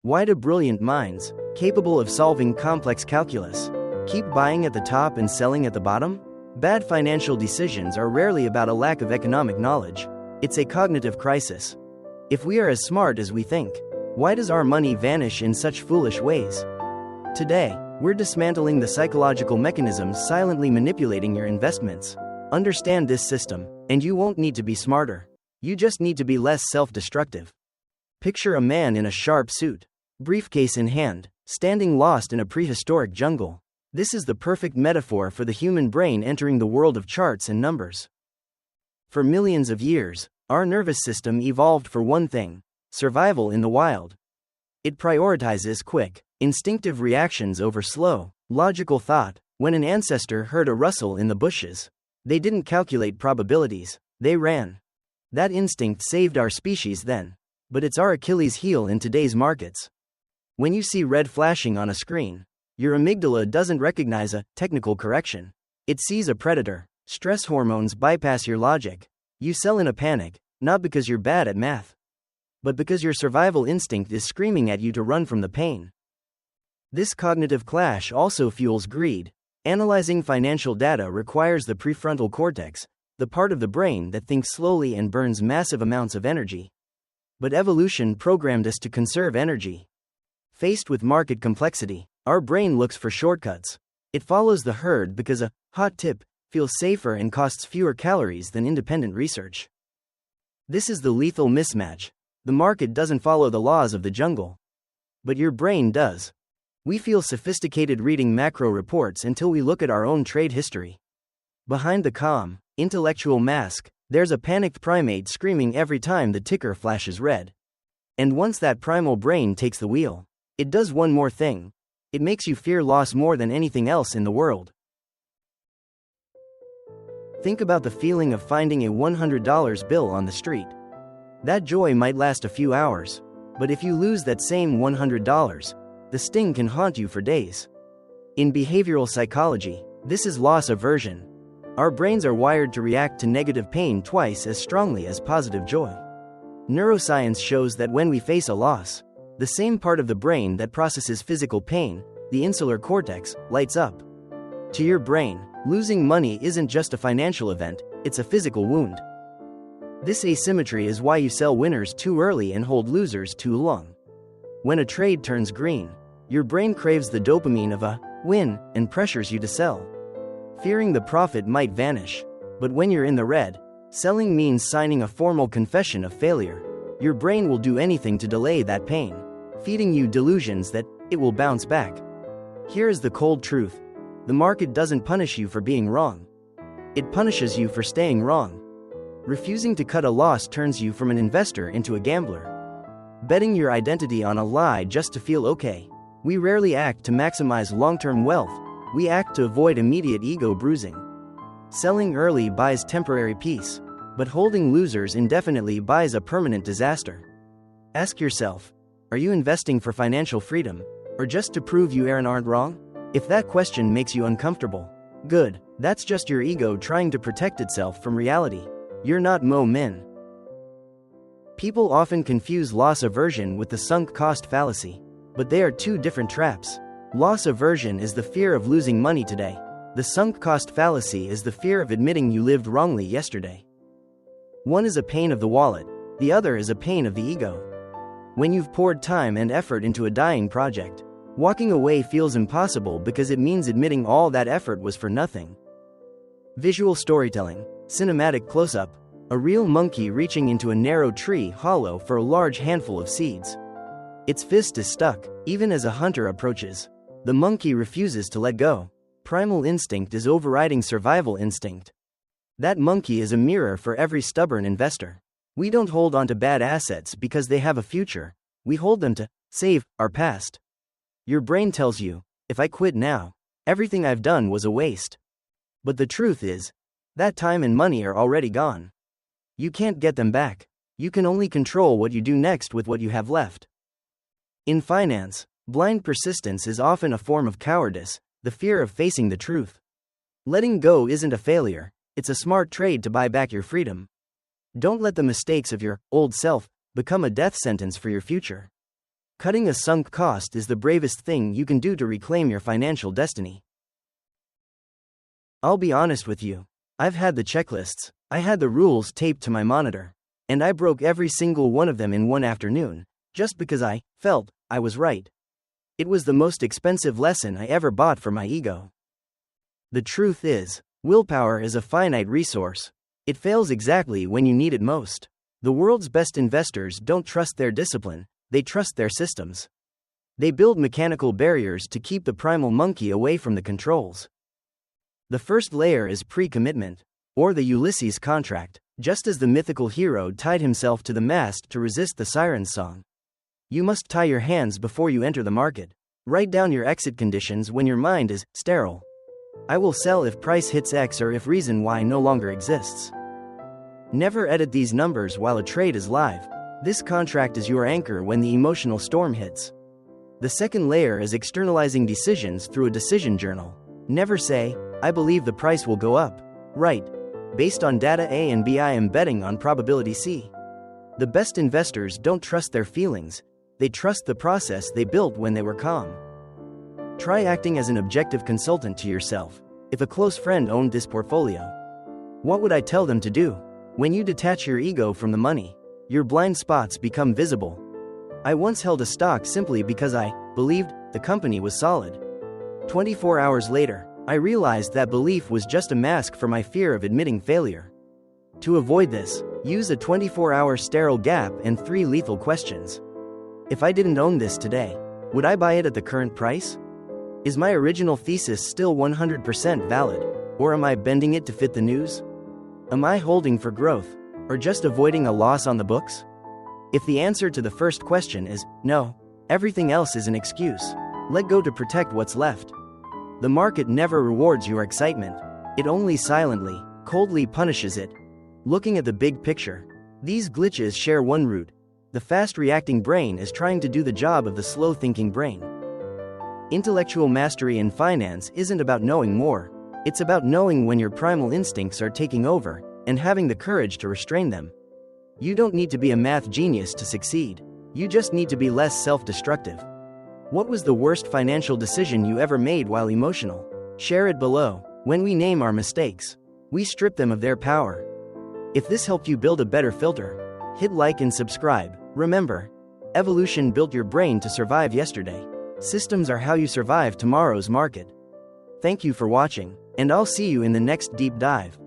Why do brilliant minds, capable of solving complex calculus, keep buying at the top and selling at the bottom? Bad financial decisions are rarely about a lack of economic knowledge. It's a cognitive crisis. If we are as smart as we think, why does our money vanish in such foolish ways? Today, we're dismantling the psychological mechanisms silently manipulating your investments. Understand this system, and you won't need to be smarter. You just need to be less self-destructive. Picture a man in a sharp suit, briefcase in hand, standing lost in a prehistoric jungle. This is the perfect metaphor for the human brain entering the world of charts and numbers. For millions of years, our nervous system evolved for one thing: survival in the wild. It prioritizes quick, instinctive reactions over slow, logical thought. When an ancestor heard a rustle in the bushes, they didn't calculate probabilities, they ran. That instinct saved our species then, but it's our Achilles heel in today's markets. When you see red flashing on a screen, your amygdala doesn't recognize a technical correction. It sees a predator. Stress hormones bypass your logic. You sell in a panic, not because you're bad at math, but because your survival instinct is screaming at you to run from the pain. This cognitive clash also fuels greed. Analyzing financial data requires the prefrontal cortex, the part of the brain that thinks slowly and burns massive amounts of energy. But evolution programmed us to conserve energy. Faced with market complexity, our brain looks for shortcuts. It follows the herd because a hot tip feels safer and costs fewer calories than independent research. This is the lethal mismatch. The market doesn't follow the laws of the jungle, but your brain does. We feel sophisticated reading macro reports until we look at our own trade history. Behind the calm, intellectual mask, there's a panicked primate screaming every time the ticker flashes red. And once that primal brain takes the wheel, it does one more thing. It makes you fear loss more than anything else in the world. Think about the feeling of finding a $100 bill on the street. That joy might last a few hours, but if you lose that same $100, the sting can haunt you for days. In behavioral psychology, this is loss aversion. Our brains are wired to react to negative pain twice as strongly as positive joy. Neuroscience shows that when we face a loss, the same part of the brain that processes physical pain, the insular cortex, lights up. To your brain, losing money isn't just a financial event, it's a physical wound. This asymmetry is why you sell winners too early and hold losers too long. When a trade turns green, your brain craves the dopamine of a win and pressures you to sell. Fearing the profit might vanish, but when you're in the red, selling means signing a formal confession of failure. Your brain will do anything to delay that pain, feeding you delusions that it will bounce back. Here is the cold truth. The market doesn't punish you for being wrong. It punishes you for staying wrong. Refusing to cut a loss turns you from an investor into a gambler. Betting your identity on a lie just to feel okay. We rarely act to maximize long-term wealth. We act to avoid immediate ego bruising. Selling early buys temporary peace, but holding losers indefinitely buys a permanent disaster. Ask yourself, are you investing for financial freedom, or just to prove you aren't wrong? If that question makes you uncomfortable, good, that's just your ego trying to protect itself from reality. You're not Mo Min. People often confuse loss aversion with the sunk cost fallacy, but they are two different traps. Loss aversion is the fear of losing money today. The sunk cost fallacy is the fear of admitting you lived wrongly yesterday. One is a pain of the wallet, the other is a pain of the ego. When you've poured time and effort into a dying project, walking away feels impossible because it means admitting all that effort was for nothing. Visual storytelling, cinematic close-up, a real monkey reaching into a narrow tree hollow for a large handful of seeds. Its fist is stuck, even as a hunter approaches. The monkey refuses to let go. Primal instinct is overriding survival instinct. That monkey is a mirror for every stubborn investor. We don't hold on to bad assets because they have a future. We hold them to save our past. Your brain tells you, if I quit now, everything I've done was a waste. But the truth is, that time and money are already gone. You can't get them back. You can only control what you do next with what you have left. In finance, blind persistence is often a form of cowardice, the fear of facing the truth. Letting go isn't a failure, it's a smart trade to buy back your freedom. Don't let the mistakes of your old self become a death sentence for your future. Cutting a sunk cost is the bravest thing you can do to reclaim your financial destiny. I'll be honest with you. I've had the checklists, I had the rules taped to my monitor, and I broke every single one of them in one afternoon, just because I felt I was right. It was the most expensive lesson I ever bought for my ego. The truth is, willpower is a finite resource. It fails exactly when you need it most. The world's best investors don't trust their discipline, they trust their systems. They build mechanical barriers to keep the primal monkey away from the controls. The first layer is pre-commitment, or the Ulysses contract, just as the mythical hero tied himself to the mast to resist the siren's song. You must tie your hands before you enter the market. Write down your exit conditions when your mind is sterile. I will sell if price hits X or if reason Y no longer exists. Never edit these numbers while a trade is live. This contract is your anchor when the emotional storm hits. The second layer is externalizing decisions through a decision journal. Never say, I believe the price will go up. Write, based on data A and B I am betting on probability C. The best investors don't trust their feelings, they trust the process they built when they were calm. Try acting as an objective consultant to yourself. If a close friend owned this portfolio, what would I tell them to do? When you detach your ego from the money, your blind spots become visible. I once held a stock simply because I believed the company was solid. 24 hours later, I realized that belief was just a mask for my fear of admitting failure. To avoid this, use a 24-hour sterile gap and 3 lethal questions. If I didn't own this today, would I buy it at the current price? Is my original thesis still 100% valid, or am I bending it to fit the news? Am I holding for growth, or just avoiding a loss on the books? If the answer to the first question is no, everything else is an excuse. Let go to protect what's left. The market never rewards your excitement. It only silently, coldly punishes it. Looking at the big picture, these glitches share one root. The fast-reacting brain is trying to do the job of the slow-thinking brain. Intellectual mastery in finance isn't about knowing more. It's about knowing when your primal instincts are taking over, and having the courage to restrain them. You don't need to be a math genius to succeed. You just need to be less self-destructive. What was the worst financial decision you ever made while emotional? Share it below. When we name our mistakes, we strip them of their power. If this helped you build a better filter, hit like and subscribe. Remember, evolution built your brain to survive yesterday. Systems are how you survive tomorrow's market. Thank you for watching, and I'll see you in the next deep dive.